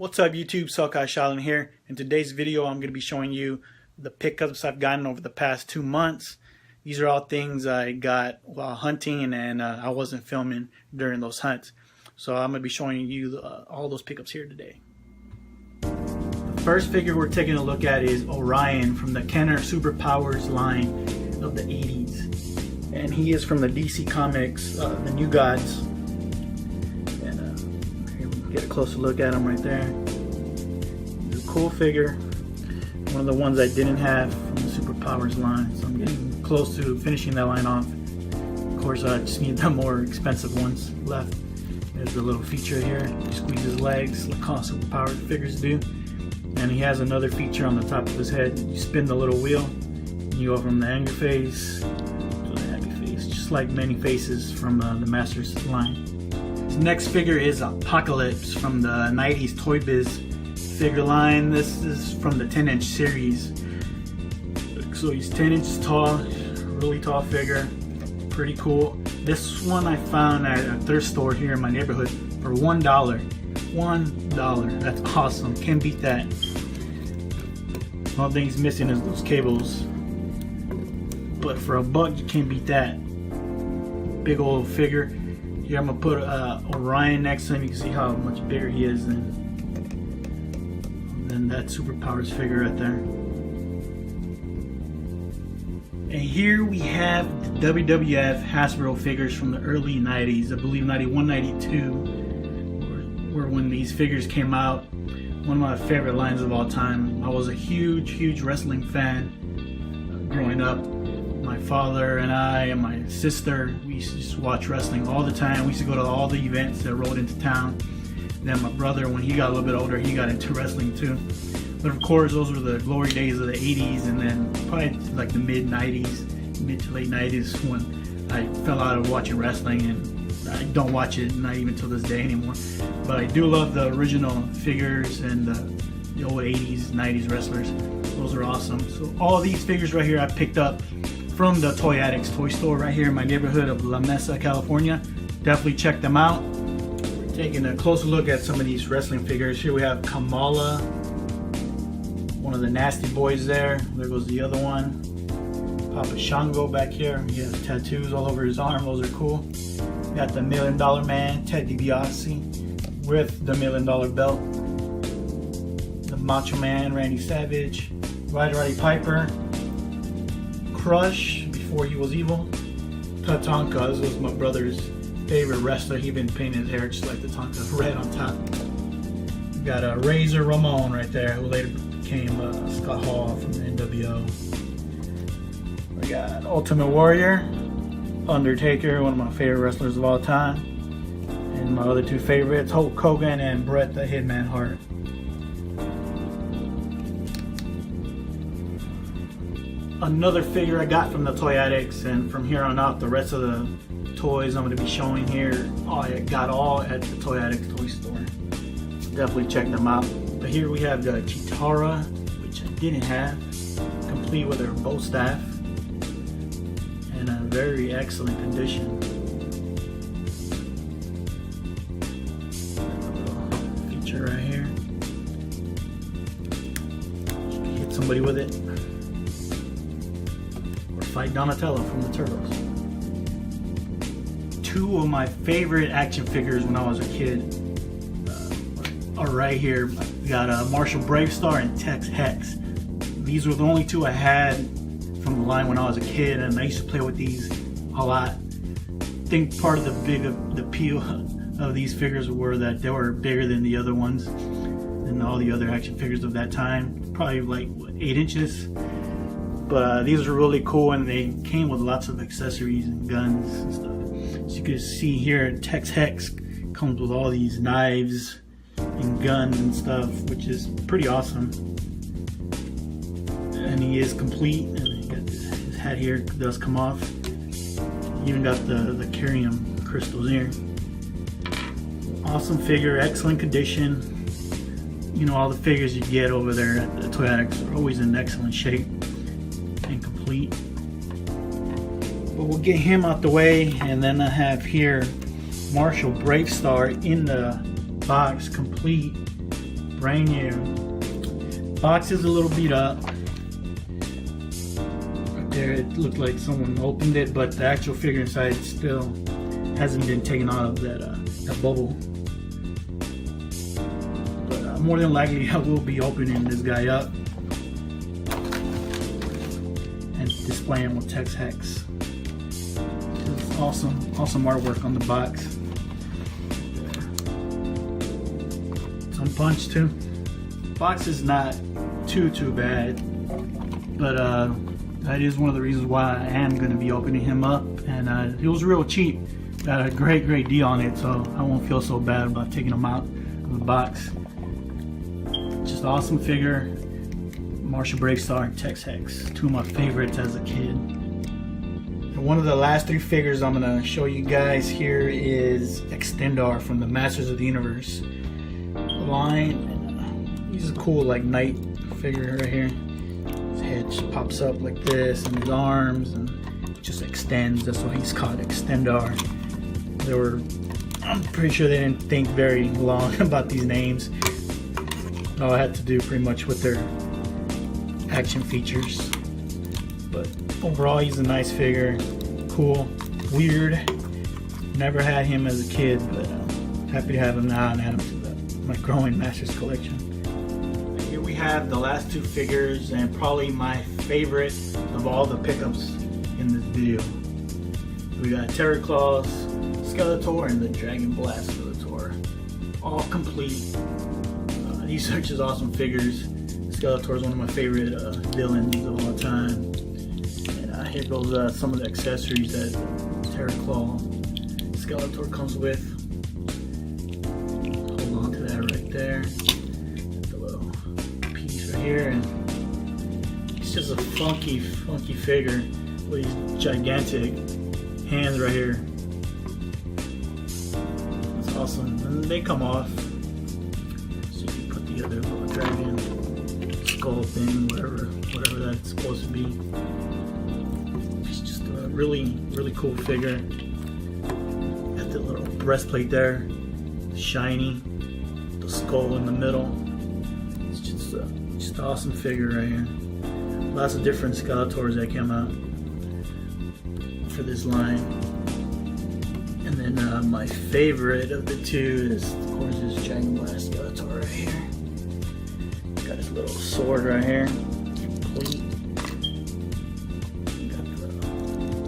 What's up YouTube, Sokai Shaolin here. In today's video I'm going to be showing you the pickups I've gotten over the past 2 months. These are all things I got while hunting and I wasn't filming during those hunts. So I'm going to be showing you all those pickups here today. The first figure we're taking a look at is Orion from the Kenner Superpowers line of the 80s. And he is from the DC Comics, the New Gods. Get a closer look at him right there. He's a cool figure. One of the ones I didn't have from the Superpowers line. So I'm getting close to finishing that line off. Of course, I just need the more expensive ones left. There's a little feature here. You squeeze his legs, like all Superpowers figures do. And he has another feature on the top of his head. You spin the little wheel, and you go from the angry face to the happy face, just like many faces from the Masters line. Next figure is Apocalypse from the 90s Toy Biz figure line. This is from the 10-inch series. So he's 10 inches tall, really tall figure, pretty cool. This one I found at a thrift store here in my neighborhood for $1. $1. That's awesome. Can't beat that. All thing's missing is those cables. But for $1 you can't beat that. Big old figure. Here I'm going to put Orion next to him. You can see how much bigger he is than that Superpowers figure right there. And here we have the WWF Hasbro figures from the early 90s. I believe 91, 92 were when these figures came out. One of my favorite lines of all time. I was a huge wrestling fan growing up. My father and I and my sister, we used to just watch wrestling all the time. We used to go to all the events that rolled into town. And then my brother, when he got a little bit older, he got into wrestling too. But of course, those were the glory days of the 80s, and then probably like the mid to late 90s when I fell out of watching wrestling, and I don't watch it, not even till this day anymore. But I do love the original figures and the old 80s, 90s wrestlers. Those are awesome. So all these figures right here I picked up from the Toy Addicts toy store right here in my neighborhood of La Mesa, California. Definitely check them out. We're taking a closer look at some of these wrestling figures. Here we have Kamala, one of the nasty boys there. There goes the other one. Papa Shango back here. He has tattoos all over his arm. Those are cool. We got the $1 Million Man, Ted DiBiase, with the $1 Million belt. The Macho Man, Randy Savage. Roddy Piper. Crush, before he was evil. Tatanka, this was my brother's favorite wrestler. He been painting his hair just like Tatanka, red on top. We got a Razor Ramon right there, who later became Scott Hall from the NWO. We got Ultimate Warrior, Undertaker, one of my favorite wrestlers of all time. And my other two favorites, Hulk Hogan and Bret the Hitman Hart. Another figure I got from the Toy Addicts, and from here on out the rest of the toys I'm going to be showing here, I got all at the Toy Addicts toy store. Definitely check them out. But here we have the Cheetara, which I didn't have, complete with her bow staff, in a very excellent condition. Feature right here. Hit somebody with it. Fight Donatello from the Turtles. Two of my favorite action figures when I was a kid are right here. We got Marshall Bravestarr and Tex Hex. These were the only two I had from the line when I was a kid, and I used to play with these a lot. I think part of the appeal of these figures were that they were bigger than the other ones, than all the other action figures of that time. Probably like 8 inches. But these are really cool, and they came with lots of accessories and guns and stuff. As you can see here, Tex Hex comes with all these knives and guns and stuff, which is pretty awesome. And he is complete, and he got his hat here does come off. He even got the Carium crystals here. Awesome figure, excellent condition. You know, all the figures you get over there at the Toy Addicts are always in excellent shape and complete. But we'll get him out the way, and then I have here Marshall Bravestarr in the box, complete brand new. Box is a little beat up. Right there, it looked like someone opened it, but the actual figure inside still hasn't been taken out of that bubble. But more than likely, I will be opening this guy up and displaying with text hex. It's awesome artwork on the box. Some punch too. Box is not too bad, but that is one of the reasons why I am going to be opening him up, and it was real cheap. Got a great deal on it, so I won't feel so bad about taking him out of the box. Just an awesome figure. Marshall Bravestarr and Tex Hex, two of my favorites as a kid. And one of the last three figures I'm going to show you guys here is Extendar from the Masters of the Universe line. He's a cool like knight figure right here. His head just pops up like this, and his arms, and it just extends. That's why he's called Extendar. I'm pretty sure they didn't think very long about these names. All I had to do pretty much with their action features. But overall, he's a nice figure. Cool, weird. Never had him as a kid, but happy to have him now and add him to my growing Masters collection. Here we have the last two figures, and probably my favorite of all the pickups in this video. We got Terror Claws, Skeletor, and the Dragon Blast Skeletor. All complete. These are just awesome figures. Skeletor is one of my favorite villains of all time. And here goes some of the accessories that Terror Claw Skeletor comes with. Hold on to that right there. The little piece right here, and it's just a funky figure with these gigantic hands right here. It's awesome, and they come off. So you can put the other little dragon skull thing, whatever that's supposed to be. It's just a really cool figure. Got the little breastplate there, shiny, the skull in the middle. It's just an awesome figure right here. Lots of different Skeletors that came out for this line. And then my favorite of the two is, of course, this Dragon Blast Skeletor right here. Got his little sword right here, complete. Got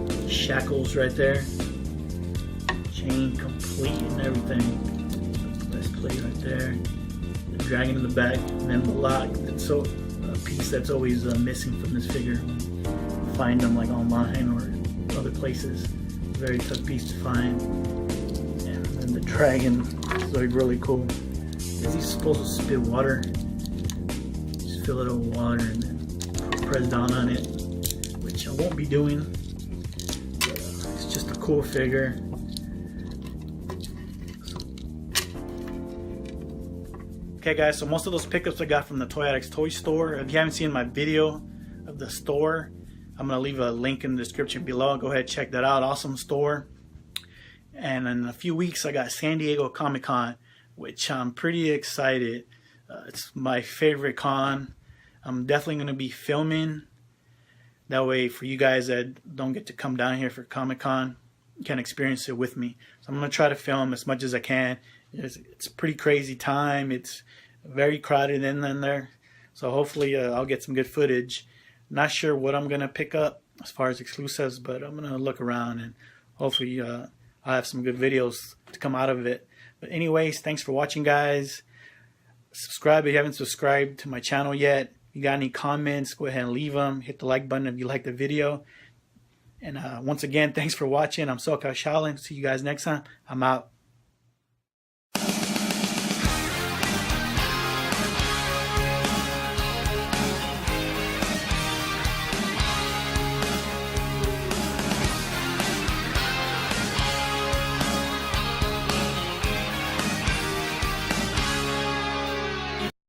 the shackles right there, chain complete and everything. Breastplate right there, the dragon in the back, and then the lock. That's a piece that's always missing from this figure. Find them like online or other places. Very tough piece to find. And then the dragon is really cool. Is he supposed to spit water? Just fill it with water and then press down on it, which I won't be doing. But, it's just a cool figure. Okay guys, so most of those pickups I got from the Toy Addicts toy store. If you haven't seen my video of the store, I'm going to leave a link in the description below. Go ahead and check that out. Awesome store. And in a few weeks, I got San Diego Comic-Con, which I'm pretty excited. It's my favorite con. I'm definitely going to be filming. That way, for you guys that don't get to come down here for Comic-Con, you can experience it with me. So I'm going to try to film as much as I can. It's a pretty crazy time. It's very crowded in there. So hopefully I'll get some good footage. Not sure what I'm going to pick up as far as exclusives, but I'm going to look around and hopefully I'll have some good videos to come out of it. But anyways, thanks for watching, guys. Subscribe if you haven't subscribed to my channel yet. If you got any comments, go ahead and leave them. Hit the like button if you like the video. And once again, thanks for watching. I'm SoCal Shaolin. See you guys next time. I'm out.